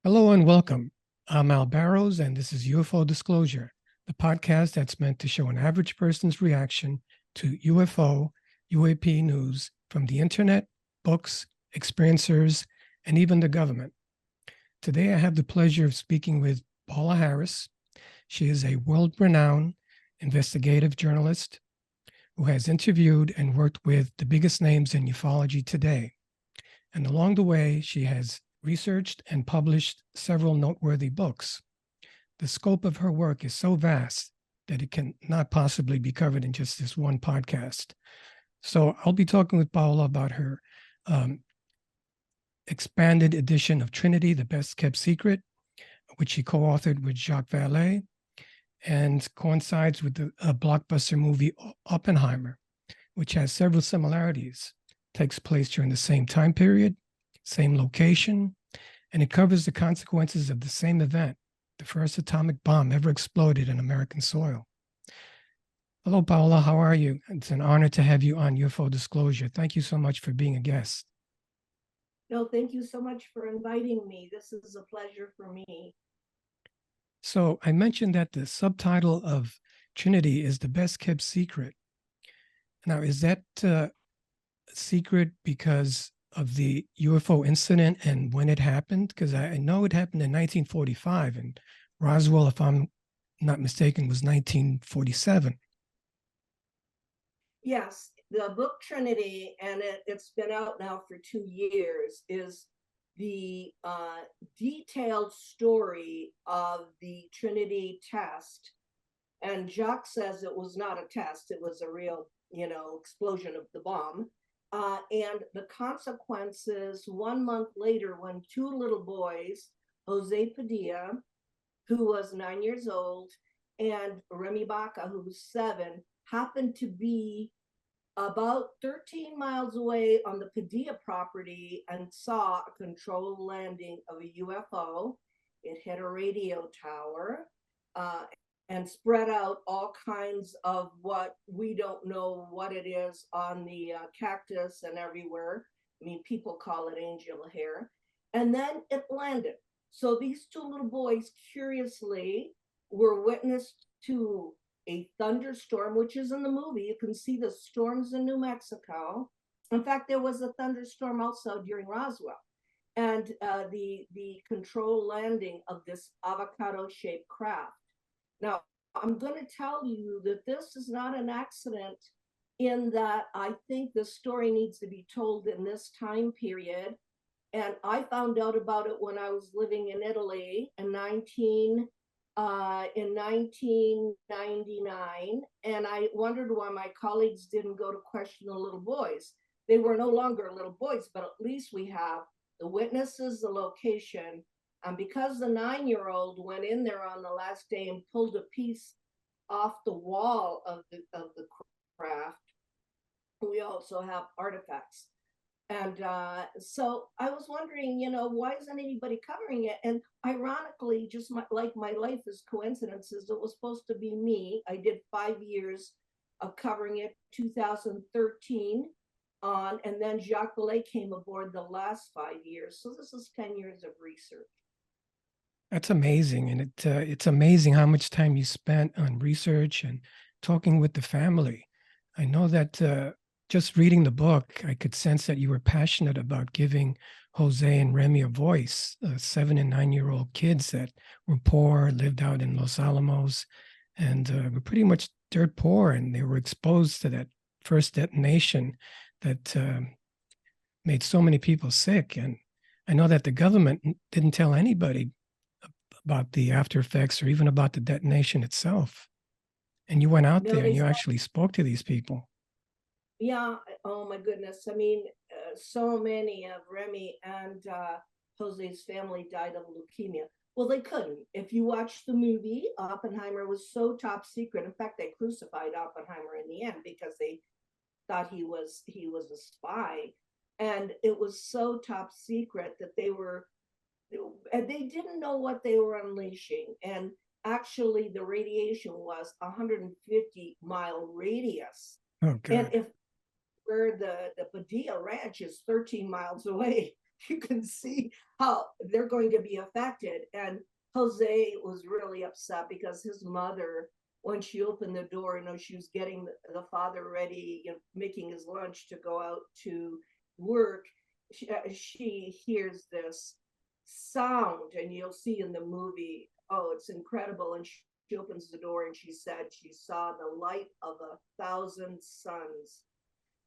Hello and welcome. I'm Al Barrows, and this is UFO Disclosure, the podcast that's meant to show an average person's reaction to UFO, UAP news from the internet, books, experiencers, and even the government. Today, I have the pleasure of speaking with Paola Harris. She is a world renowned investigative journalist who has interviewed and worked with the biggest names in ufology today. And along the way, she has researched and published several noteworthy books. The scope of her work is so vast that it can not possibly be covered in just this one podcast. So I'll be talking with Paola about her expanded edition of Trinity, the Best Kept Secret, which she co-authored with Jacques Valle, and coincides with the blockbuster movie Oppenheimer, which has several similarities. Takes place during the same time period, same location, and it covers the consequences of the same event, the first atomic bomb ever exploded in American soil. Hello, Paola. How are you? It's an honor to have you on UFO Disclosure. Thank you so much for being a guest. No, thank you so much for inviting me. This is a pleasure for me. So I mentioned that the subtitle of Trinity is the best kept secret. Now, is that secret because of the UFO incident and when it happened? Because I know it happened in 1945, and Roswell, if I'm not mistaken, was 1947. Yes, the book Trinity, and it's been out now for 2 years, is the detailed story of the Trinity test. And Jacques says it was not a test, it was a real, explosion of the bomb. And the consequences 1 month later, when two little boys, Jose Padilla, who was 9 years old, and Remy Baca, who was 7, happened to be about 13 miles away on the Padilla property and saw a controlled landing of a UFO. It hit a radio tower and spread out all kinds of what we don't know what it is on the cactus and everywhere. I mean, people call it angel hair. And then it landed. So these two little boys, curiously, were witness to a thunderstorm, which is in the movie. You can see the storms in New Mexico. In fact, there was a thunderstorm also during Roswell, and the control landing of this avocado-shaped craft. Now, I'm going to tell you that this is not an accident, in that I think the story needs to be told in this time period. And I found out about it when I was living in Italy in 1999, and I wondered why my colleagues didn't go to question the little boys. They were no longer little boys, but at least we have the witnesses, the location, and because the 9-year-old went in there on the last day and pulled a piece off the wall of the craft, we also have artifacts. And so I was wondering, why isn't anybody covering it? And ironically, just like my life is coincidences, it was supposed to be me. I did 5 years of covering it, 2013 on, and then Jacques Valle came aboard the last 5 years. So this is 10 years of research. That's amazing. And it's amazing how much time you spent on research and talking with the family. I know that just reading the book, I could sense that you were passionate about giving Jose and Remy a voice, 7 and 9-year-old kids that were poor, lived out in Los Alamos, and were pretty much dirt poor. And they were exposed to that first detonation that made so many people sick. And I know that the government didn't tell anybody about the after effects or even about the detonation itself. And you went out No, there and they you said, actually spoke to these people. yeah, oh my goodness. I mean, so many of Remy and Jose's family died of leukemia. Well, they couldn't. If you watch the movie, Oppenheimer was so top secret. In fact, they crucified Oppenheimer in the end because they thought he was a spy, and it was so top secret that they didn't know what they were unleashing. And actually, the radiation was 150-mile radius. Oh, And God. if where the Padilla Ranch is 13 miles away, you can see how they're going to be affected. And Jose was really upset because his mother, when she opened the door, she was getting the father ready, making his lunch to go out to work. She hears this sound, and you'll see in the movie, oh, it's incredible. And she opens the door and she said she saw the light of 1,000 suns.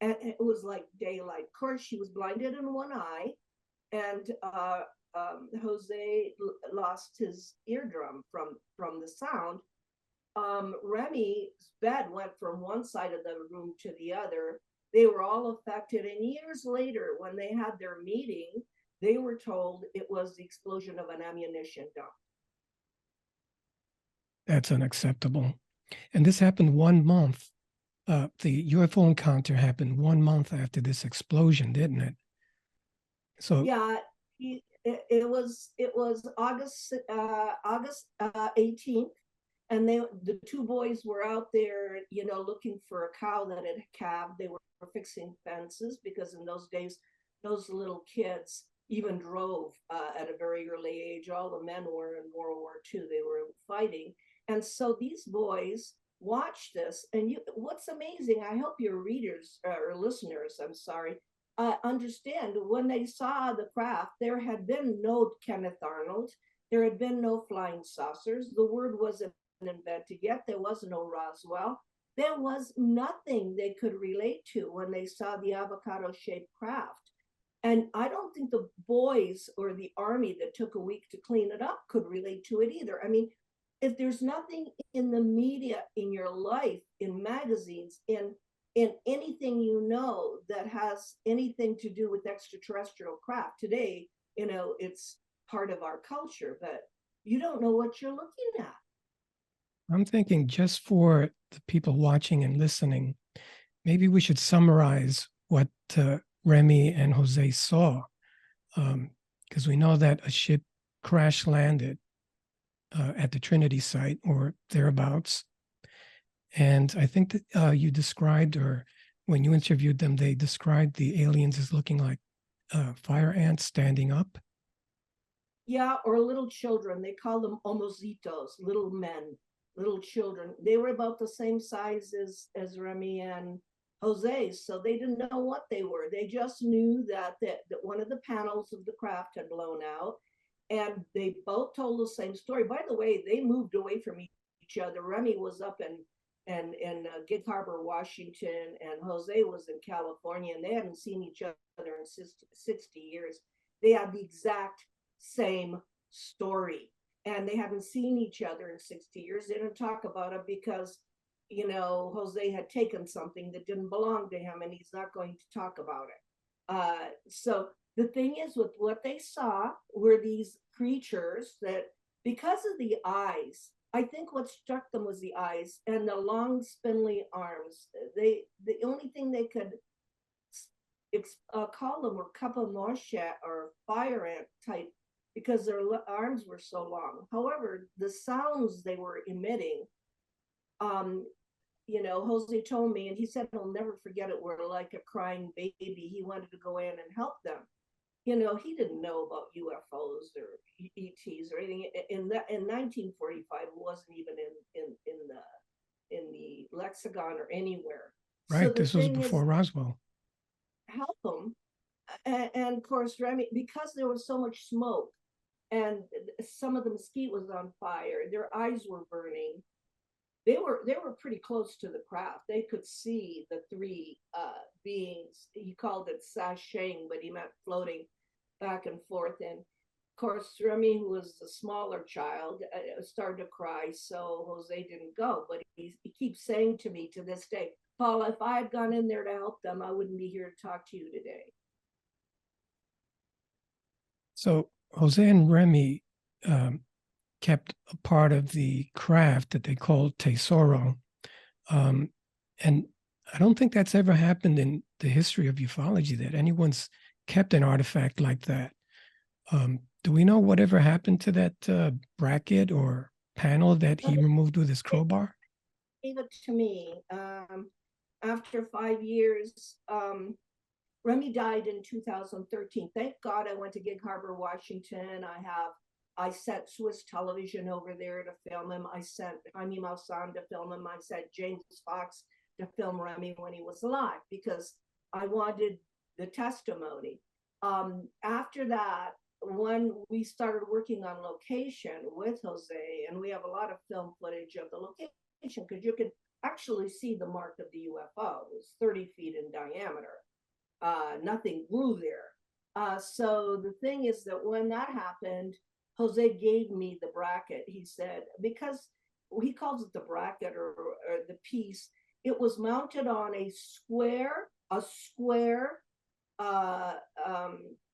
And it was like daylight. Of course, she was blinded in one eye, and Jose lost his eardrum from the sound. Remy's bed went from one side of the room to the other. They were all affected. And years later, when they had their meeting, they were told it was the explosion of an ammunition dump. That's unacceptable. And this happened 1 month. The UFO encounter happened 1 month after this explosion, didn't it? So yeah, it was August 18th, and the two boys were out there, looking for a cow that had calved. They were fixing fences because in those days, those little kids even drove at a very early age. All the men were in World War II. They were fighting. And so these boys watched this. And what's amazing, I hope your readers or listeners, I'm sorry, understand when they saw the craft, there had been no Kenneth Arnold. There had been no flying saucers. The word wasn't invented yet. There was no Roswell. There was nothing they could relate to when they saw the avocado-shaped craft. And I don't think the boys or the Army that took a week to clean it up could relate to it either. I mean, if there's nothing in the media, in your life, in magazines, in anything that has anything to do with extraterrestrial craft today, it's part of our culture, but you don't know what you're looking at. I'm thinking, just for the people watching and listening, maybe we should summarize what Remy and Jose saw, because we know that a ship crash landed at the Trinity site or thereabouts. And I think that you described, or when you interviewed them, they described the aliens as looking like fire ants standing up. Yeah, or little children. They call them homocitos, little men, little children. They were about the same size as Remy and Jose, so they didn't know what they were. They just knew that one of the panels of the craft had blown out, and they both told the same story. By the way, they moved away from each other. Remy was up in Gig Harbor, Washington, and Jose was in California, and they hadn't seen each other in 60 years. They had the exact same story, and they hadn't seen each other in 60 years. They didn't talk about it because Jose had taken something that didn't belong to him, and he's not going to talk about it. So the thing is, with what they saw were these creatures that, because of the eyes, I think what struck them was the eyes and the long spindly arms. The only thing they could call them were kapamosha, or fire ant type, because their arms were so long. However, the sounds they were emitting, Jose told me, and he said he'll never forget it, were like a crying baby. He wanted to go in and help them. He didn't know about UFOs or ETs or anything. In 1945, it wasn't even in the lexicon or anywhere. Right. So this was before Roswell. Help them, and of course, Remy, because there was so much smoke, and some of the mesquite was on fire. Their eyes were burning. They were pretty close to the craft. They could see the three beings. He called it sashaying, but he meant floating back and forth. And of course, Remy, who was the smaller child, started to cry, so Jose didn't go. But he keeps saying to me to this day, Paula, if I had gone in there to help them, I wouldn't be here to talk to you today. So Jose and Remy kept a part of the craft that they called Tesoro. And I don't think that's ever happened in the history of ufology, that anyone's kept an artifact like that. Do we know whatever happened to that bracket or panel that he removed with his crowbar? Gave it to me. After 5 years, Remy died in 2013. Thank God I went to Gig Harbor, Washington. I sent Swiss Television over there to film him. I sent Jaime Maussan to film him. I sent James Fox to film Remy when he was alive because I wanted the testimony. After that, when we started working on location with Jose, and we have a lot of film footage of the location because you can actually see the mark of the UFO. It was 30 feet in diameter. Nothing grew there. So the thing is that when that happened, Jose gave me the bracket. He said, because he calls it the bracket or the piece, it was mounted on a square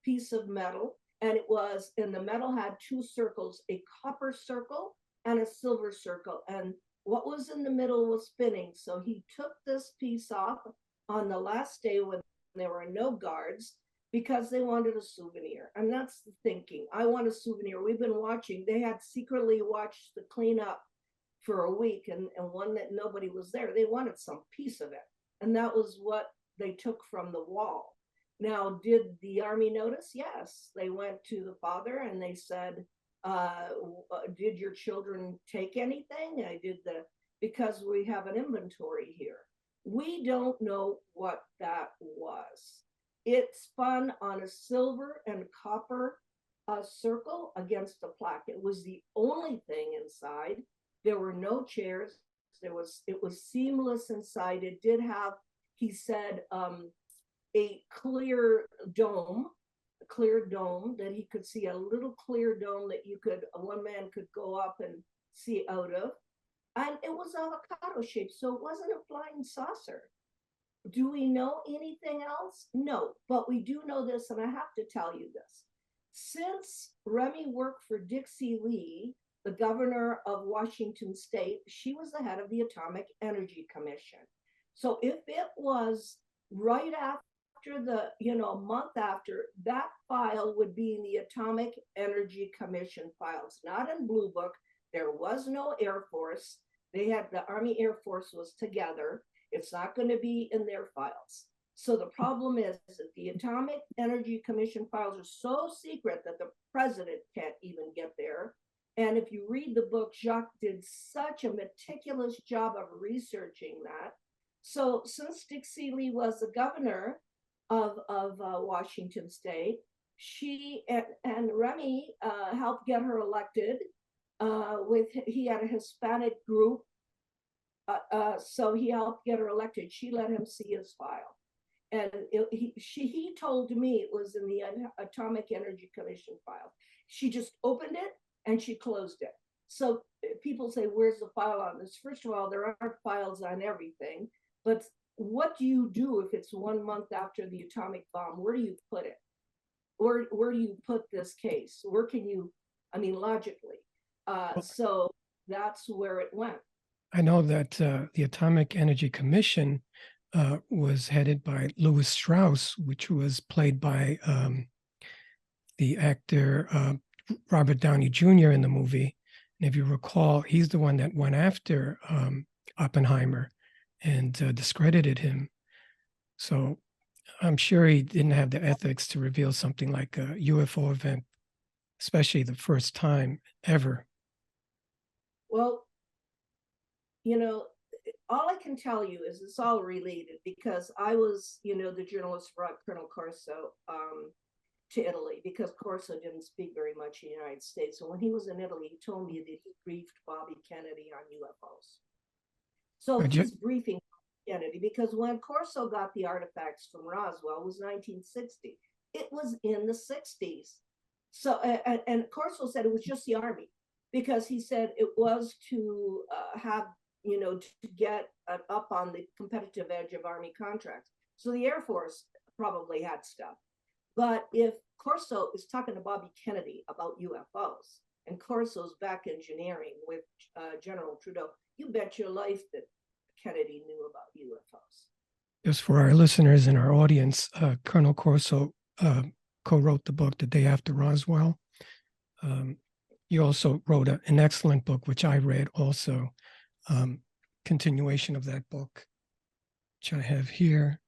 piece of metal. And it was, and the metal had two circles, a copper circle and a silver circle. And what was in the middle was spinning. So he took this piece off on the last day when there were no guards because they wanted a souvenir. And that's the thinking. I want a souvenir. We've been watching. They had secretly watched the cleanup for a week and one that nobody was there. They wanted some piece of it. And that was what they took from the wall. Now, did the Army notice? Yes. They went to the father and they said, did your children take anything? Because we have an inventory here. We don't know what that was. It spun on a silver and copper circle against a plaque. It was the only thing inside. There were no chairs. It was seamless inside. It did have, he said, a clear dome that he could see, a little clear dome that one man could go up and see out of. And it was avocado shaped, so it wasn't a flying saucer. Do we know anything else? No, but we do know this, and I have to tell you this. Since Remy worked for Dixie Lee, the governor of Washington State, she was the head of the Atomic Energy Commission. So if it was right after a month after, that file would be in the Atomic Energy Commission files, not in Blue Book. There was no Air Force. The Army Air Force was together. It's not going to be in their files. So the problem is that the Atomic Energy Commission files are so secret that the president can't even get there. And if you read the book, Jacques did such a meticulous job of researching that. So since Dixie Lee was the governor of Washington State, she and Remy helped get her elected. He had a Hispanic group, so he helped get her elected. She let him see his file, and he told me it was in the Atomic Energy Commission file. She just opened it and she closed it. So people say, where's the file on this? First of all, there aren't files on everything, but what do you do if it's 1 month after the atomic bomb? Where do you put it? Where do you put this case? Where can you, logically. So that's where it went. I know that the Atomic Energy Commission was headed by Louis Strauss, which was played by the actor Robert Downey Jr. in the movie. And if you recall, he's the one that went after Oppenheimer and discredited him. So I'm sure he didn't have the ethics to reveal something like a UFO event, especially the first time ever. Well, all I can tell you is it's all related because I was, the journalist brought Colonel Corso to Italy because Corso didn't speak very much in the United States. And when he was in Italy, he told me that he briefed Bobby Kennedy on UFOs. So he's briefing Kennedy because when Corso got the artifacts from Roswell, it was 1960. It was in the 60s. So, and Corso said it was just the Army because he said it was to have, to get up on the competitive edge of Army contracts. So the Air Force probably had stuff. But if Corso is talking to Bobby Kennedy about UFOs and Corso's back engineering with General Trudeau, you bet your life that Kennedy knew about UFOs. Just for our listeners and our audience, Colonel Corso co-wrote the book, The Day After Roswell. You also wrote an excellent book, which I read also, continuation of that book, which I have here.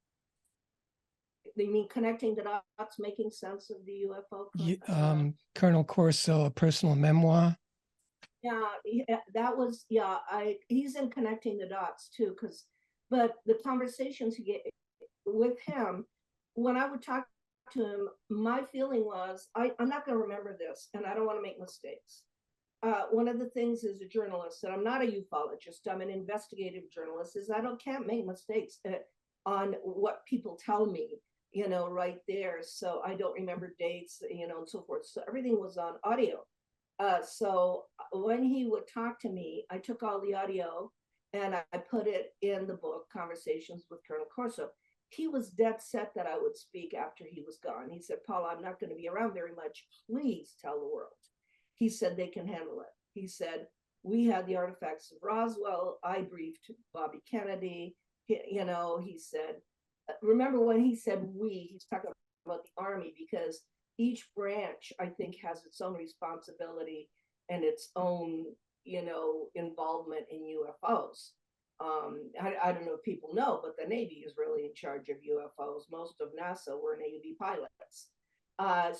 They mean connecting the dots, making sense of the UFO? Colonel Corso, a personal memoir. Yeah, that was, yeah, he's in connecting the dots too, but the conversations he get with him, when I would talk to him, my feeling was, I'm not going to remember this, and I don't want to make mistakes. One of the things as a journalist, and I'm not a ufologist, I'm an investigative journalist, is can't make mistakes on what people tell me, right there. So I don't remember dates, and so forth. So everything was on audio. So when he would talk to me, I took all the audio and I put it in the book, Conversations with Colonel Corso. He was dead set that I would speak after he was gone. He said, Paula, I'm not going to be around very much. Please tell the world. He said, they can handle it. He said, we had the artifacts of Roswell. I briefed Bobby Kennedy. He said, remember when he said he's talking about the Army, because each branch, I think, has its own responsibility and its own, involvement in UFOs. I don't know if people know, but the Navy is really in charge of UFOs. Most of NASA were Navy pilots.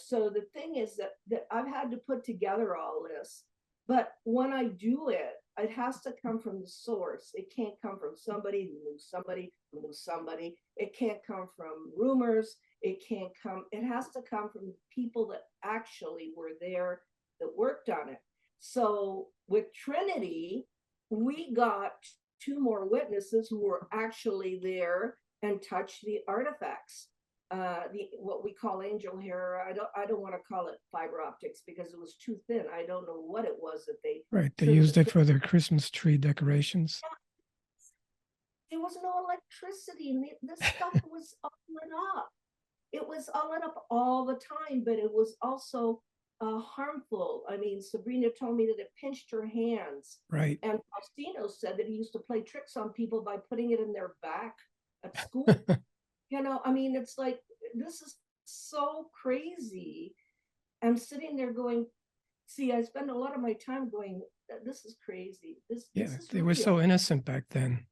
So the thing is that I've had to put together all this, but when I do it, it has to come from the source. It can't come from somebody who knew somebody who knew somebody. It can't come from rumors. It has to come from people that actually were there, that worked on it. So with Trinity, we got 2 more witnesses who were actually there and touched the artifacts. What we call angel hair. I don't want to call it fiber optics because it was too thin. I don't know what it was that they used it for their Christmas tree decorations. There was no electricity. This stuff was all lit up. It was all lit up all the time, but it was also harmful. I mean, Sabrina told me that it pinched her hands. Right. And Faustino said that he used to play tricks on people by putting it in their back at school. I mean, it's like, this is so crazy. I'm sitting there going, see, I spend a lot of my time going, this is crazy. This is they real. were so innocent back then.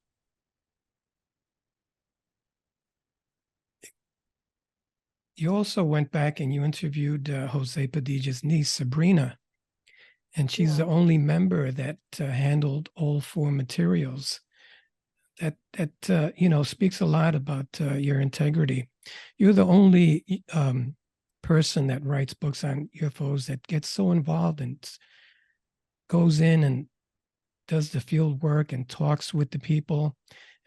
You also went back and you interviewed Jose Padilla's niece, Sabrina, and she's the only member that handled all 4 materials. That speaks a lot about your integrity. You're the only person that writes books on UFOs that gets so involved and goes in and does the field work and talks with the people.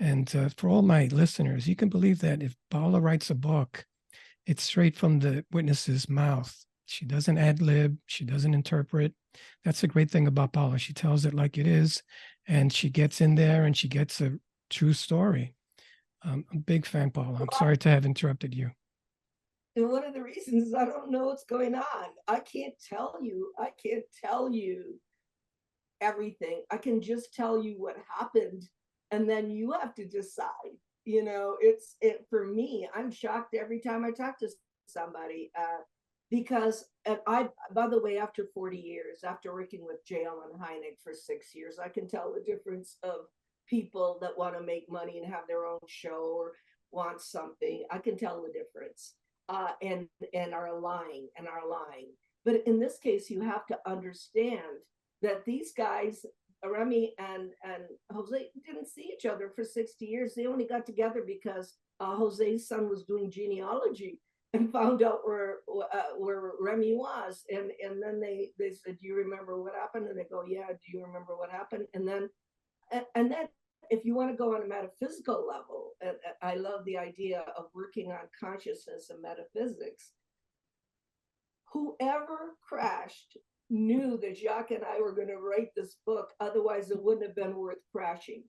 And for all my listeners, you can believe that if Paola writes a book, it's straight from the witness's mouth. She doesn't ad lib. She doesn't interpret. That's the great thing about Paola. She tells it like it is, and she gets in there and she gets a true story. I'm a big fan, Paola. I'm sorry to have interrupted you. And one of the reasons is I don't know what's going on. I can't tell you everything. I can just tell you what happened, and then you have to decide. It's for me. I'm shocked every time I talk to somebody because by the way, after 40 years, after working with JL and Hynek for 6 years, I can tell the difference of people that want to make money and have their own show or want something. I can tell the difference and are lying. But in this case, you have to understand that these guys, Remy and Jose, didn't see each other for 60 years. They only got together because Jose's son was doing genealogy and found out where Remy was. And then they said, do you remember what happened? And they go, yeah, do you remember what happened? And then if you want to go on a metaphysical level, I love the idea of working on consciousness and metaphysics. Whoever crashed knew that Jacques and I were going to write this book. Otherwise, it wouldn't have been worth crashing.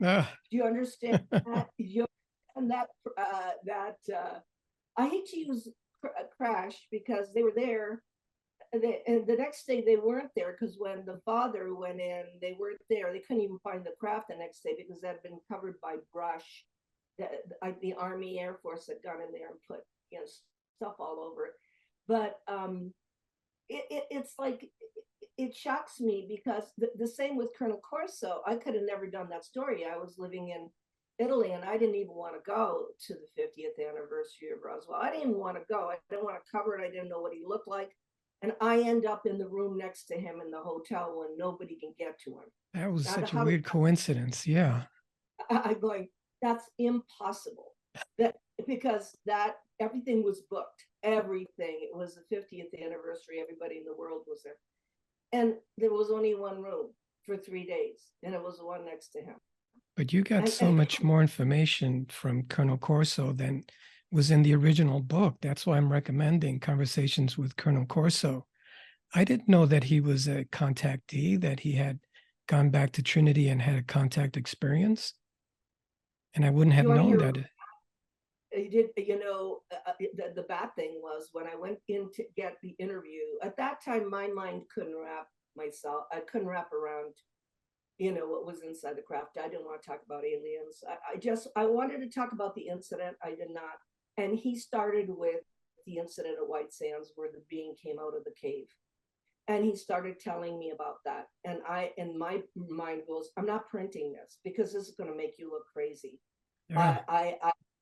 Do you understand that? And that I hate to use crash because they were there. And the next day they weren't there because when the father went in, they weren't there. They couldn't even find the craft the next day because that had been covered by brush. The Army, Air Force had gone in there and put stuff all over it. But it's like, it shocks me because the same with Colonel Corso. I could have never done that story. I was living in Italy, and I didn't even want to go to the 50th anniversary of Roswell. I didn't want to go. I didn't want to cover it. I didn't know what he looked like. And I end up in the room next to him in the hotel when nobody can get to him. That was Now, such a weird coincidence. Yeah. I'm going, that's impossible. That because that everything was booked. Everything. It was the 50th anniversary. Everybody in the world was there. And there was only one room for 3 days, and it was the one next to him. But you got so much more information from Colonel Corso than was in the original book. That's why I'm recommending Conversations with Colonel Corso. I didn't know that he was a contactee, that he had gone back to Trinity and had a contact experience. And I wouldn't have known that. He did, the bad thing was when I went in to get the interview, at that time, my mind couldn't wrap around, what was inside the craft. I didn't want to talk about aliens. I wanted to talk about the incident. I did not. And he started with the incident at White Sands where the being came out of the cave. And he started telling me about that. And my mind goes, I'm not printing this because this is going to make you look crazy. Yeah. I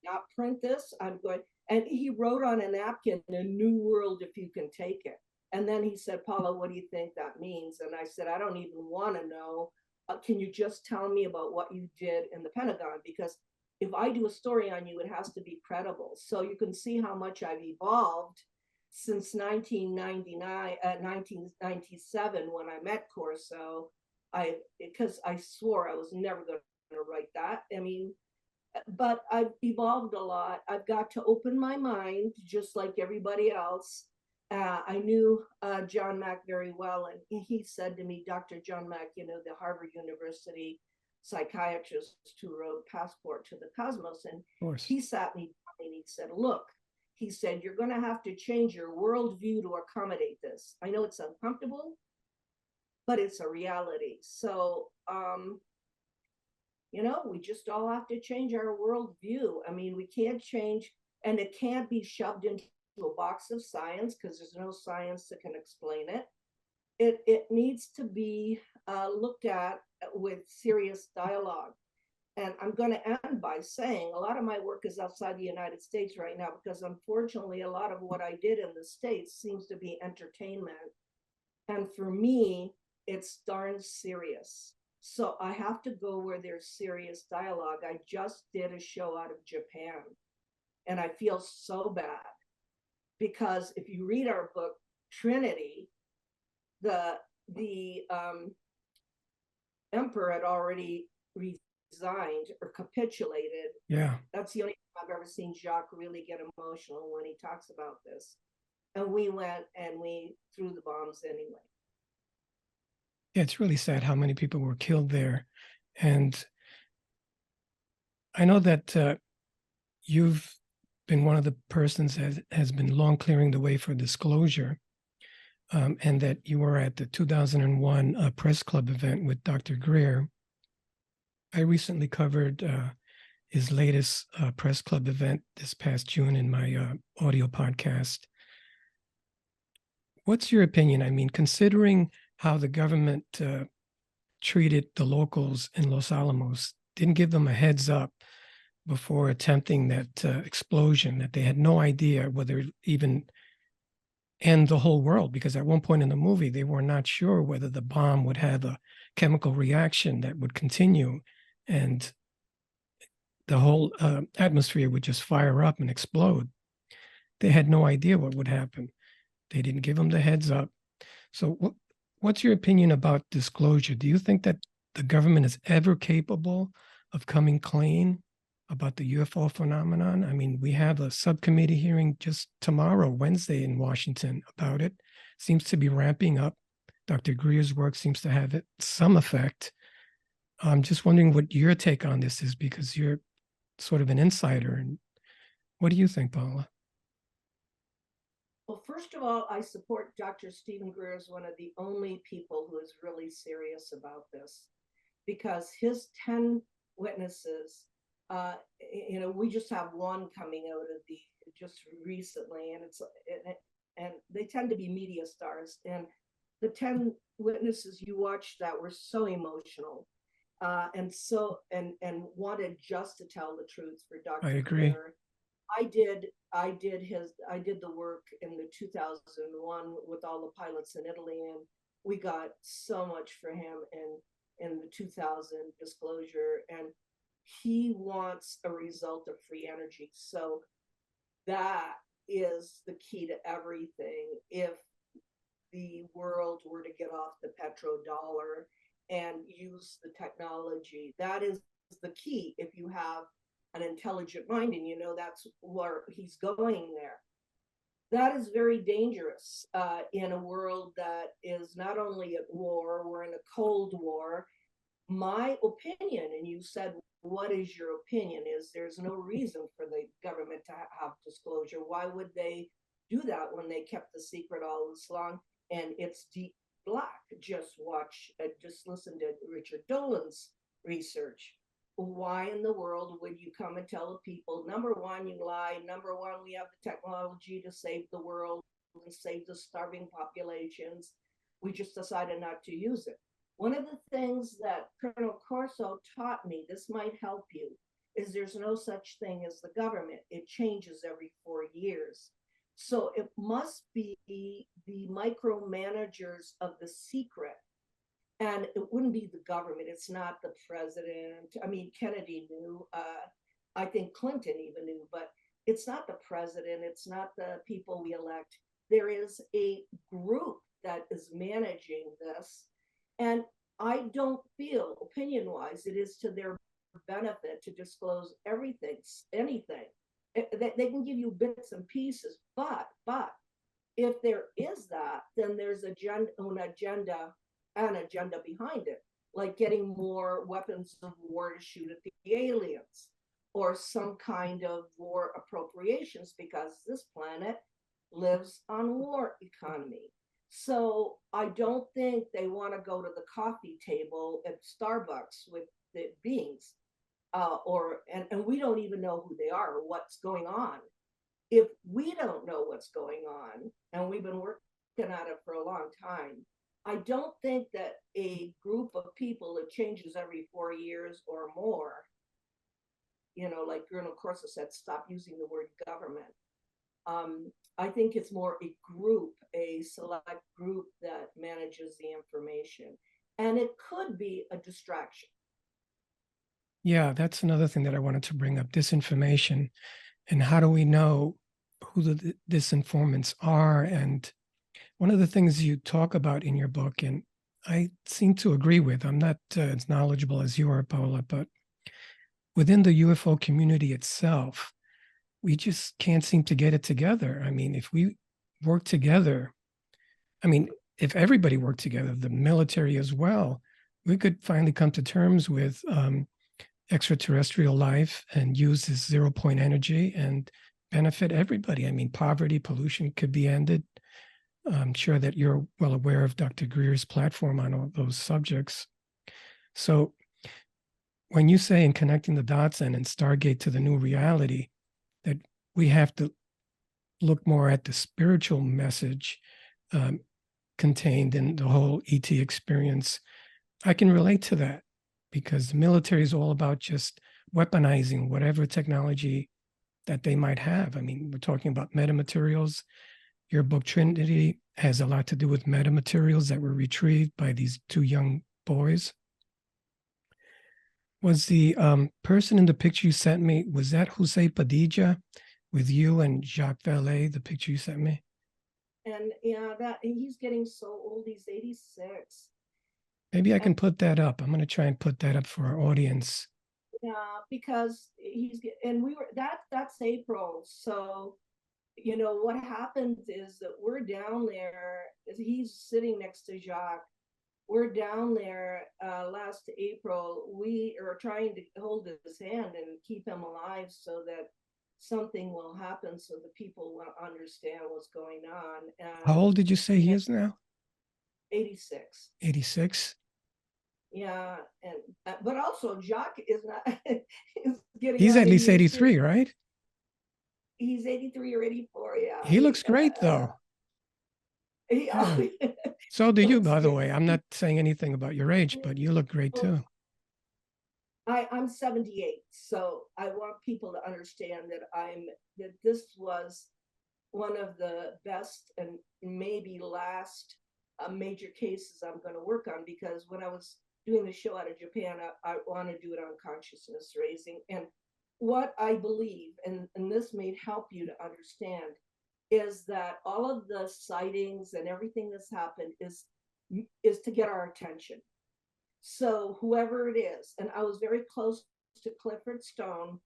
not print this. I'm going. And he wrote on a napkin, "A new world if you can take it." And then he said, "Paula, what do you think that means?" And I said, "I don't even want to know. Can you just tell me about what you did in the Pentagon? Because if I do a story on you, it has to be credible." So you can see how much I've evolved since 1997 when I met Corso. Because I swore I was never going to write that. I mean, but I've evolved a lot. I've got to open my mind just like everybody else. I knew John Mack very well, and he said to me, Dr. John Mack, the Harvard University psychiatrist who wrote Passport to the Cosmos, and he sat me down and he said, look, he said, you're going to have to change your worldview to accommodate this. I know it's uncomfortable, but it's a reality. So, we just all have to change our worldview. I mean, we can't change, and it can't be shoved into a box of science because there's no science that can explain it. It needs to be looked at with serious dialogue. And I'm going to end by saying a lot of my work is outside the United States right now because unfortunately a lot of what I did in the States seems to be entertainment. And for me, it's darn serious. So I have to go where there's serious dialogue. I just did a show out of Japan, and I feel so bad because if you read our book, Trinity, the emperor had already resigned or capitulated. Yeah. That's the only time I've ever seen Jacques really get emotional when he talks about this. And we went and we threw the bombs anyway. Yeah, it's really sad how many people were killed there. And I know that you've been one of the persons that has been long clearing the way for disclosure, and that you were at the 2001 press club event with Dr. Greer. I recently covered his latest press club event this past June in my audio podcast. What's your opinion? I mean, considering how the government treated the locals in Los Alamos, didn't give them a heads up before attempting that explosion, that they had no idea whether it even end the whole world, because at one point in the movie, they were not sure whether the bomb would have a chemical reaction that would continue and the whole atmosphere would just fire up and explode. They had no idea what would happen. They didn't give them the heads up. So what's your opinion about disclosure? Do you think that the government is ever capable of coming clean about the UFO phenomenon? I mean, we have a subcommittee hearing just tomorrow, Wednesday, in Washington about it. Seems to be ramping up. Dr. Greer's work seems to have some effect. I'm just wondering what your take on this is, because you're sort of an insider. And what do you think, Paola? Well, first of all, I support Dr. Stephen Greer as one of the only people who is really serious about this, because his 10 witnesses, we just have one coming out of just recently, and they tend to be media stars. And the 10 witnesses you watched that were so emotional. and wanted just to tell the truth for I Dr. agree. Greer. I did the work in the 2001 with all the pilots in Italy, and we got so much for him in the 2000 disclosure, and he wants a result of free energy. So that is the key to everything. If the world were to get off the petrodollar and use the technology, that is the key. If you have an intelligent mind, and that's where he's going there, that is very dangerous in a world that is not only at war, we're in a cold war. My opinion, and you said, what is your opinion, is there's no reason for the government to have disclosure. Why would they do that when they kept the secret all this long? And it's deep black. Just listen to Richard Dolan's research. Why in the world would you come and tell the people, number one, you lie, number one, we have the technology to save the world and save the starving populations, we just decided not to use it. One of the things that Colonel Corso taught me, this might help you, is there's no such thing as the government. It changes every 4 years. So it must be the micromanagers of the secret. And it wouldn't be the government. It's not the president. I mean, Kennedy knew. I think Clinton even knew, but it's not the president. It's not the people we elect. There is a group that is managing this. And I don't feel, opinion wise, it is to their benefit to disclose everything, anything. They can give you bits and pieces, but if there is that, then there's an agenda behind it, like getting more weapons of war to shoot at the aliens, or some kind of war appropriations, because this planet lives on war economy. So I don't think they want to go to the coffee table at Starbucks with the beings, and we don't even know who they are or what's going on. If we don't know what's going on, and we've been working at it for a long time, I don't think that a group of people that changes every 4 years or more, like Colonel Corso said, stop using the word government. I think it's more a select group that manages the information. And it could be a distraction. Yeah, that's another thing that I wanted to bring up, disinformation. And how do we know who the disinformants are? And one of the things you talk about in your book, and I seem to agree with, I'm not as knowledgeable as you are, Paola, but within the UFO community itself, we just can't seem to get it together. I mean, if we work together, if everybody worked together, the military as well, we could finally come to terms with extraterrestrial life and use this 0 point energy and benefit everybody. I mean, poverty, pollution could be ended. I'm sure that you're well aware of Dr. Greer's platform on all those subjects. So when you say in connecting the dots and in Stargate to the new reality, that we have to look more at the spiritual message contained in the whole ET experience, I can relate to that, because the military is all about just weaponizing whatever technology that they might have. I mean, we're talking about metamaterials. Your book, Trinity, has a lot to do with metamaterials that were retrieved by these two young boys. Was the person in the picture you sent me, was that Jose Padilla with you and Jacques Valle, the picture you sent me? And yeah, that he's getting so old. He's 86. Maybe I can put that up. I'm going to try and put that up for our audience. Yeah, because that's April. So, what happens is that we're down there. He's sitting next to Jacques. We're down there last April. We are trying to hold his hand and keep him alive so that something will happen, so the people will understand what's going on. How old did you say he is now? 86. 86? Yeah, and but also Jacques is not is getting. He's at least 83, right? He's 83 or 84. Yeah. He looks great, though. Yeah. So do you, by the way. I'm not saying anything about your age, but you look great too. I'm 78, so I want people to understand that this was one of the best and maybe last major cases I'm going to work on, because when I was doing the show out of Japan, I want to do it on consciousness raising. And what I believe, and this may help you to understand, is that all of the sightings and everything that's happened is to get our attention. So whoever it is, and I was very close to Clifford Stone,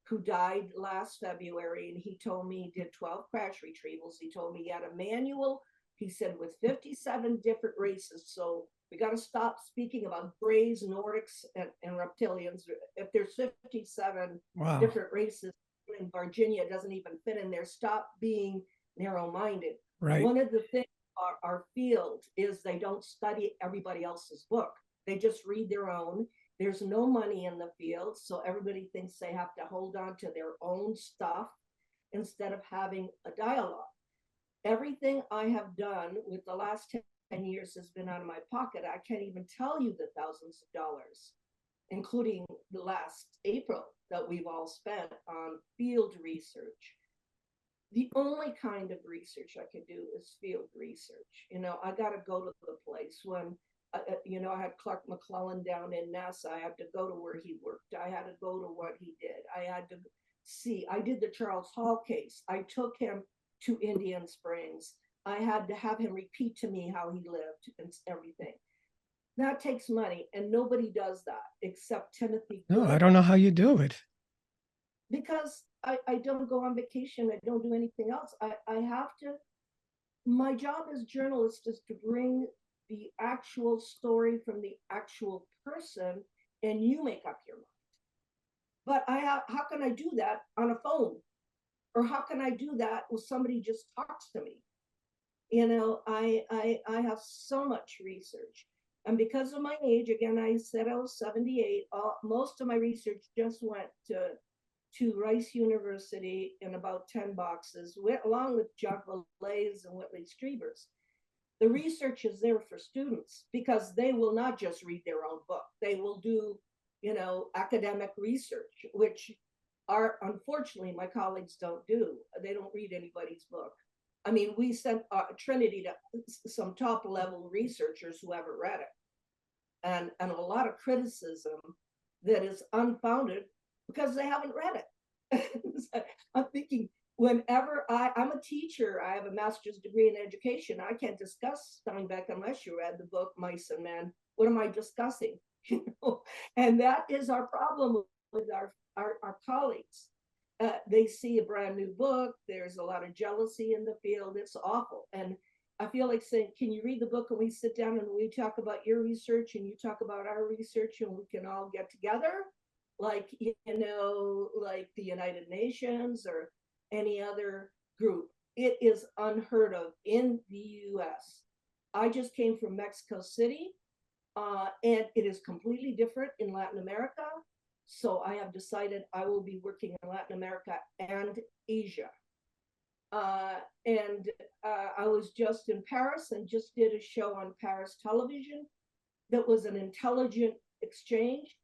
who died last February, and he told me he did 12 crash retrievals. He told me he had a manual, he said, with 57 different races. So we got to stop speaking about Greys, Nordics, and reptilians. If there's 57 Wow. different races in Virginia, it doesn't even fit in there. Stop being narrow-minded. Right. One of the things our field is they don't study everybody else's book. They just read their own. There's no money in the field, so everybody thinks they have to hold on to their own stuff instead of having a dialogue. Everything I have done with the last 10 years has been out of my pocket. I can't even tell you the thousands of dollars, including the last April, that we've all spent on field research. The only kind of research I can do is field research. I got to go to the place. When I had Clark McClellan down in NASA. I had to go to where he worked. I had to go to what he did. I had to see. I did the Charles Hall case. I took him to Indian Springs. I had to have him repeat to me how he lived and everything. That takes money, and nobody does that except Timothy. No, I don't know how you do it. Because I don't go on vacation. I don't do anything else. I have to. My job as journalist is to bring the actual story from the actual person, and you make up your mind. But how can I do that on a phone? Or how can I do that when somebody just talks to me? I have so much research. And because of my age, again, I said I was 78, most of my research just went to Rice University in about 10 boxes, along with Jacques Valle's and Whitley Strieber's. The research is there for students because they will not just read their own book. They will do, academic research, which unfortunately my colleagues don't do. They don't read anybody's book. I mean, we sent Trinity to some top level researchers who haven't read it. And a lot of criticism that is unfounded because they haven't read it. I'm thinking, whenever I'm a teacher, I have a master's degree in education. I can't discuss Steinbeck unless you read the book Mice and Men. What am I discussing? And that is our problem with our colleagues. They see a brand new book. There's a lot of jealousy in the field. It's awful. And I feel like saying, can you read the book and we sit down and we talk about your research and you talk about our research and we can all get together? Like the United Nations or any other group. It is unheard of in the US. I just came from Mexico City, and it is completely different in Latin America. So I have decided I will be working in Latin America and Asia. And I was just in Paris and just did a show on Paris television that was an intelligent exchange.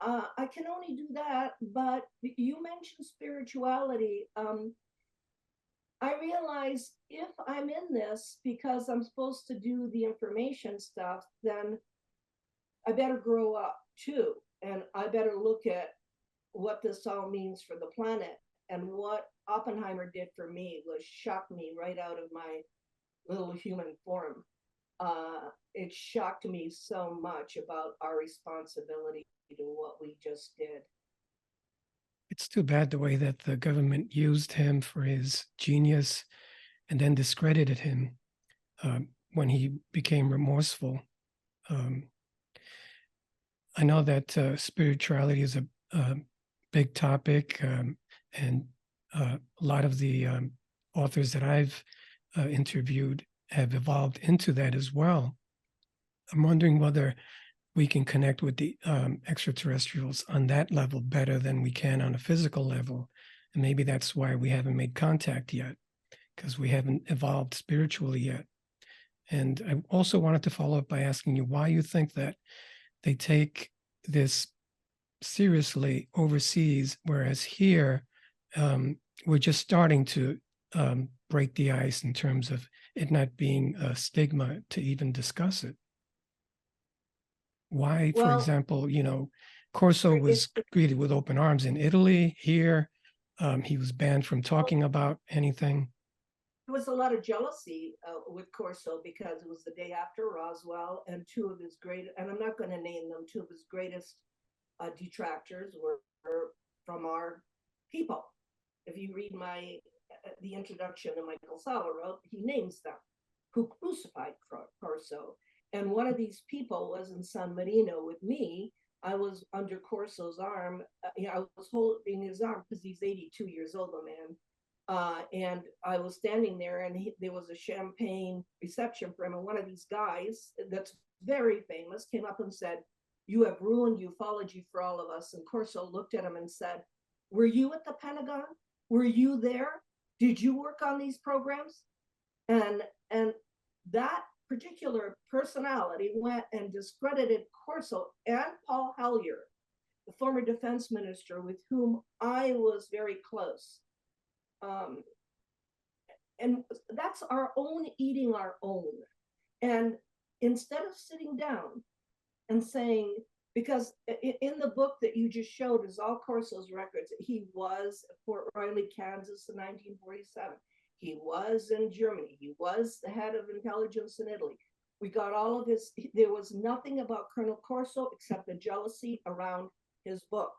I can only do that, but you mentioned spirituality. I realize if I'm in this because I'm supposed to do the information stuff, then I better grow up too. And I better look at what this all means for the planet. And what Oppenheimer did for me was shock me right out of my little human form. It shocked me so much about our responsibility to what we just did. It's too bad the way that the government used him for his genius and then discredited him when he became remorseful. I know that spirituality is a big topic, and a lot of the authors that I've interviewed have evolved into that as well. I'm wondering whether we can connect with the extraterrestrials on that level better than we can on a physical level. And maybe that's why we haven't made contact yet, because we haven't evolved spiritually yet. And I also wanted to follow up by asking you why you think that they take this seriously overseas, whereas here we're just starting to break the ice in terms of it not being a stigma to even discuss it. Why, for Well, example, Corso was greeted with open arms in Italy. Here, he was banned from talking about anything. there was a lot of jealousy with Corso because it was the day after Roswell, and two of his and I'm not going to name them, two of his greatest detractors were from our people. If you read the introduction that Michael Sala wrote, he names them who crucified Corso. And one of these people was in San Marino with me. I was under Corso's arm. I was holding his arm because he's 82 years old, a man. And I was standing there, and there was a champagne reception for him. And one of these guys that's very famous came up and said, "You have ruined ufology for all of us." And Corso looked at him and said, "Were you at the Pentagon? Were you there? Did you work on these programs?" And that particular personality went and discredited Corso and Paul Hellyer, the former defense minister with whom I was very close. And that's our own eating our own. And instead of sitting down and saying, because in the book that you just showed is all Corso's records. He was at Fort Riley, Kansas in 1947. He was in Germany. He was the head of intelligence in Italy. We got all of his, there was nothing about Colonel Corso except the jealousy around his book.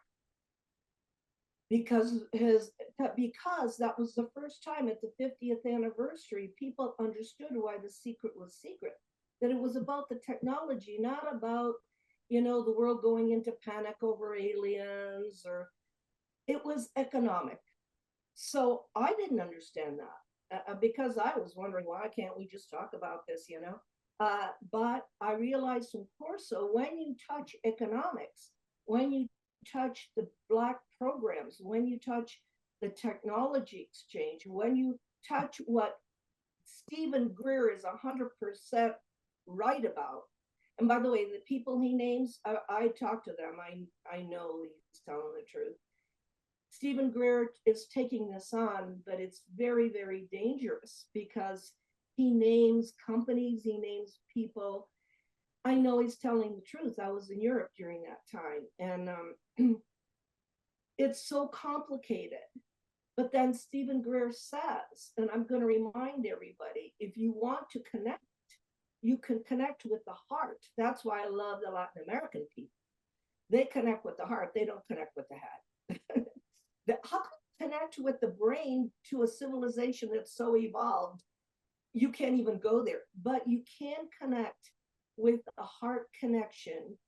Because that was the first time at the 50th anniversary, people understood why the secret was secret. That it was about the technology, not about, the world going into panic over aliens, or it was economic. So I didn't understand that because I was wondering, why can't we just talk about this, but I realized from Corso, when you touch economics, when you touch the Black programs, when you touch the technology exchange, when you touch what Stephen Greer is 100% right about. And by the way, the people he names, I talked to them. I know he's telling the truth. Stephen Greer is taking this on, but it's very, very dangerous because he names companies, he names people. I know he's telling the truth. I was in Europe during that time, and it's so complicated. But then Stephen Greer says, and I'm going to remind everybody, if you want to connect, you can connect with the heart. That's why I love the Latin American people. They connect with the heart. They don't connect with the head. How can you connect with the brain to a civilization that's so evolved? You can't even go there, but you can connect with a heart connection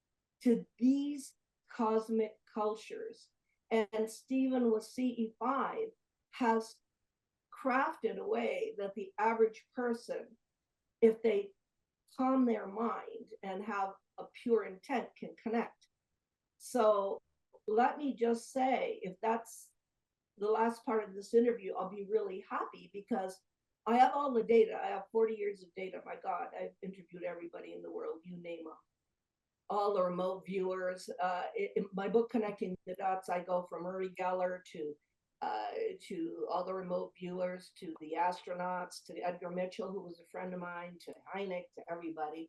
to these cosmic cultures. And Stephen with CE5 has crafted a way that the average person, if they calm their mind and have a pure intent, can connect. So let me just say, if that's the last part of this interview, I'll be really happy because I have all the data. I have 40 years of data. My God, I've interviewed everybody in the world, you name them. All the remote viewers. In my book, Connecting the Dots, I go from Uri Geller to all the remote viewers, to the astronauts, to Edgar Mitchell, who was a friend of mine, to Hynek, to everybody.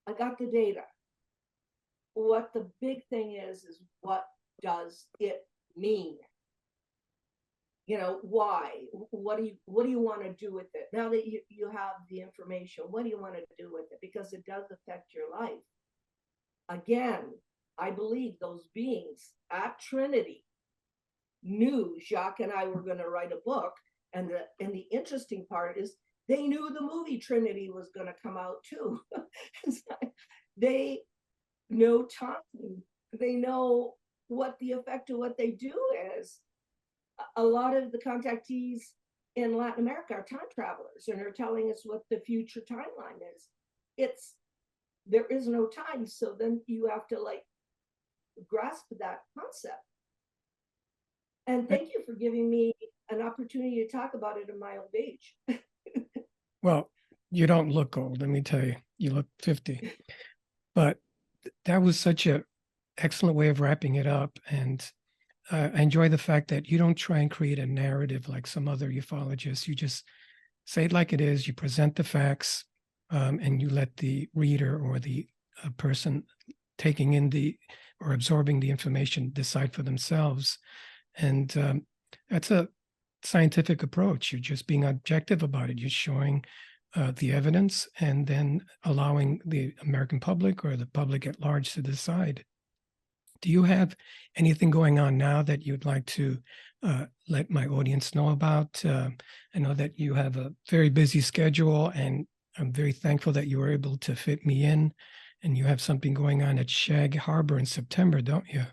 I got the data. What the big thing is what does it mean? Why? What do you want to do with it? Now that you have the information, what do you want to do with it? Because it does affect your life. Again, I believe those beings at Trinity knew Jacques and I were going to write a book. And the interesting part is they knew the movie Trinity was going to come out too. They know time. They know what the effect of what they do is. A lot of the contactees in Latin America are time travelers, and they're telling us what the future timeline is. There is no time, so then you have to grasp that concept. And thank you for giving me an opportunity to talk about it in my old age. Well, you don't look old, let me tell you. You look 50. But that was such a excellent way of wrapping it up. And I enjoy the fact that you don't try and create a narrative like some other ufologists. You just say it like it is. You present the facts, and you let the reader or the person taking in the or absorbing the information decide for themselves. And that's a scientific approach. You're just being objective about it. You're showing the evidence and then allowing the American public or the public at large to decide. Do you have anything going on now that you'd like to let my audience know about? I know that you have a very busy schedule, and I'm very thankful that you were able to fit me in. And you have something going on at Shag Harbor in September, don't you?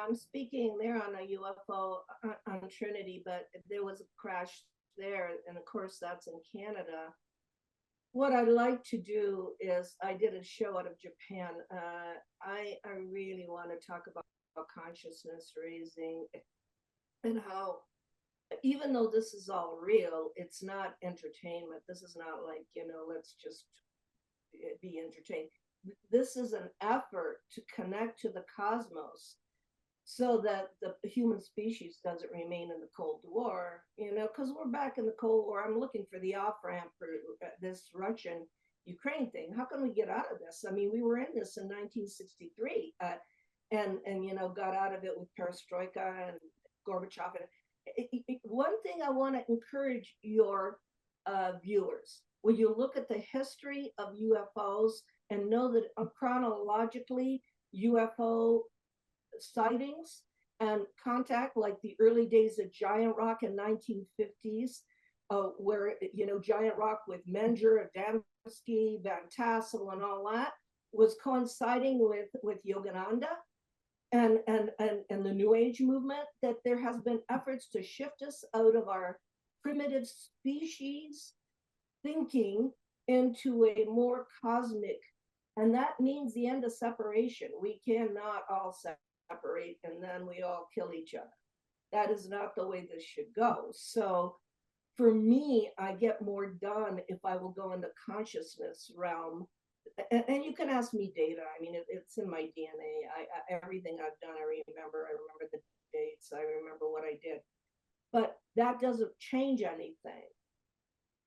I'm speaking there on a UFO on Trinity, but there was a crash there, and of course that's in Canada. What I'd like to do is, I did a show out of Japan. I really want to talk about consciousness raising and how, even though this is all real, it's not entertainment. This is not like, let's just be entertained. This is an effort to connect to the cosmos so that the human species doesn't remain in the Cold War, because we're back in the Cold War. I'm looking for the off ramp for this Russian Ukraine thing. How can we get out of this? I mean, we were in this in 1963, and got out of it with perestroika and Gorbachev. And one thing I want to encourage your viewers: when you look at the history of UFOs and know that chronologically UFO sightings and contact, like the early days of Giant Rock in 1950s, where Giant Rock with Menger, Adamski, Van Tassel, and all that was coinciding with Yogananda and the New Age movement. That there has been efforts to shift us out of our primitive species thinking into a more cosmic, and that means the end of separation. We cannot all separate and then we all kill each other. That is not the way this should go. So for me, I get more done if I will go into consciousness realm. And you can ask me data. I mean, it's in my DNA. Everything I've done, I remember the dates. I remember what I did. But that doesn't change anything.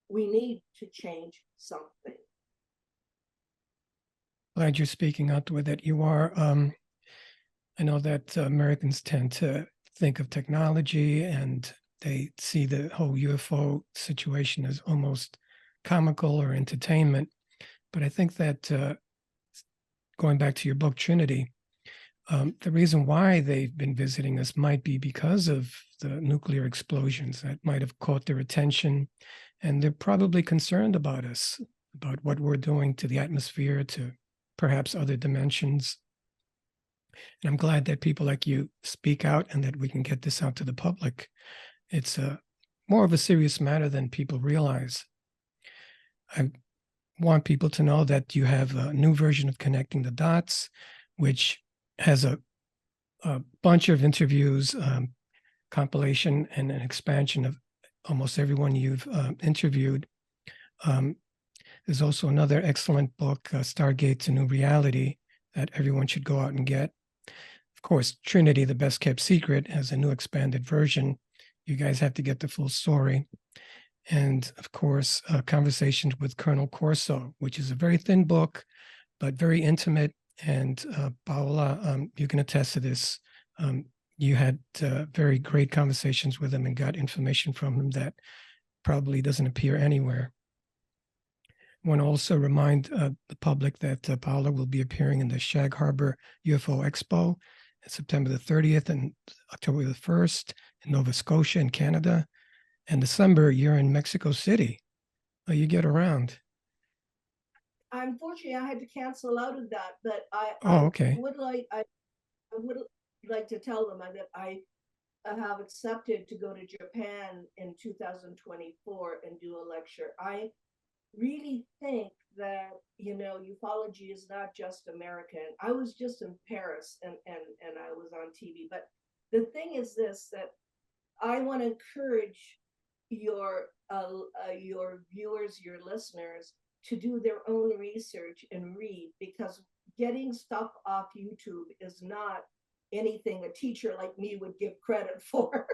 We need to change something. Glad you're speaking out the way that you are. I know that Americans tend to think of technology and they see the whole UFO situation as almost comical or entertainment. But I think that going back to your book, Trinity, the reason why they've been visiting us might be because of the nuclear explosions that might have caught their attention. And they're probably concerned about us, about what we're doing to the atmosphere, to perhaps other dimensions. And I'm glad that people like you speak out and that we can get this out to the public. It's more of a serious matter than people realize. I want people to know that you have a new version of Connecting the Dots, which has a bunch of interviews, compilation, and an expansion of almost everyone you've interviewed. There's also another excellent book, Stargate to New Reality, that everyone should go out and get. Of course, Trinity, the Best Kept Secret, has a new expanded version. You guys have to get the full story. And of course, Conversations with Colonel Corso, which is a very thin book, but very intimate. And Paola, you can attest to this. You had very great conversations with him and got information from him that probably doesn't appear anywhere. I want to also remind the public that Paola will be appearing in the Shag Harbor UFO Expo September the 30th and October the 1st in Nova Scotia in Canada. And December, you're in Mexico City. You get around. Unfortunately, I had to cancel out of that, but Okay. I would like to tell them that I have accepted to go to Japan in 2024 and do a lecture. I really think that ufology is not just American. I was just in Paris and I was on TV, but the thing is this, that I want to encourage your viewers, your listeners, to do their own research and read, because getting stuff off YouTube is not anything a teacher like me would give credit for.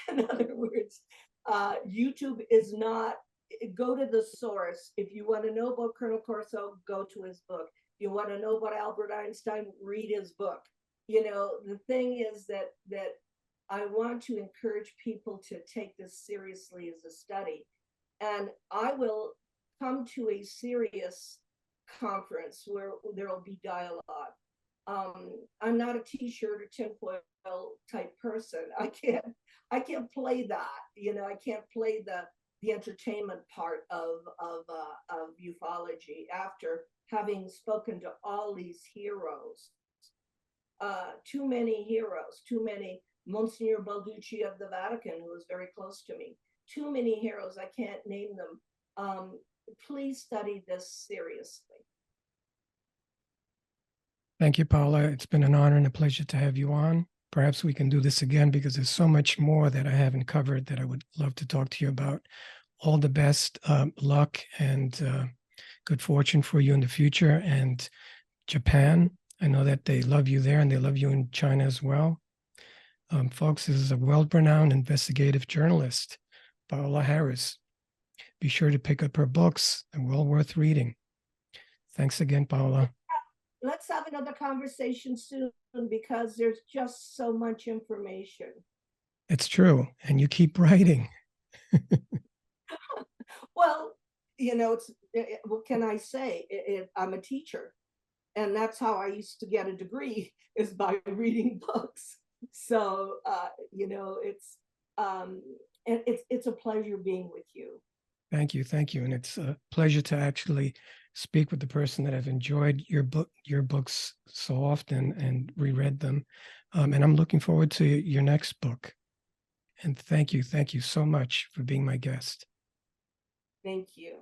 In other words, YouTube is not, go to the source. If you want to know about Colonel Corso, go to his book. If you want to know about Albert Einstein, read his book. You know, the thing is that I want to encourage people to take this seriously as a study. And I will come to a serious conference where there will be dialogue. I'm not a t-shirt or tinfoil type person. I can't play that. You know, I can't play the entertainment part of ufology after having spoken to all these heroes. Too many heroes, too many. Monsignor Balducci of the Vatican, who was very close to me. Too many heroes, I can't name them. Please study this seriously. Thank you, Paola. It's been an honor and a pleasure to have you on. Perhaps we can do this again because there's so much more that I haven't covered that I would love to talk to you about. All the best luck and good fortune for you in the future. And Japan, I know that they love you there and they love you in China as well. Folks, this is a world-renowned investigative journalist, Paola Harris. Be sure to pick up her books. They're well worth reading. Thanks again, Paola. Let's have another conversation soon because there's just so much information. It's true. And you keep writing. Well, you know, what can I say? I'm a teacher. And that's how I used to get a degree, is by reading books. So, you know, it's a pleasure being with you. Thank you. Thank you. And it's a pleasure to actually speak with the person that I've enjoyed your books so often and reread them. And I'm looking forward to your next book. And thank you so much for being my guest. Thank you.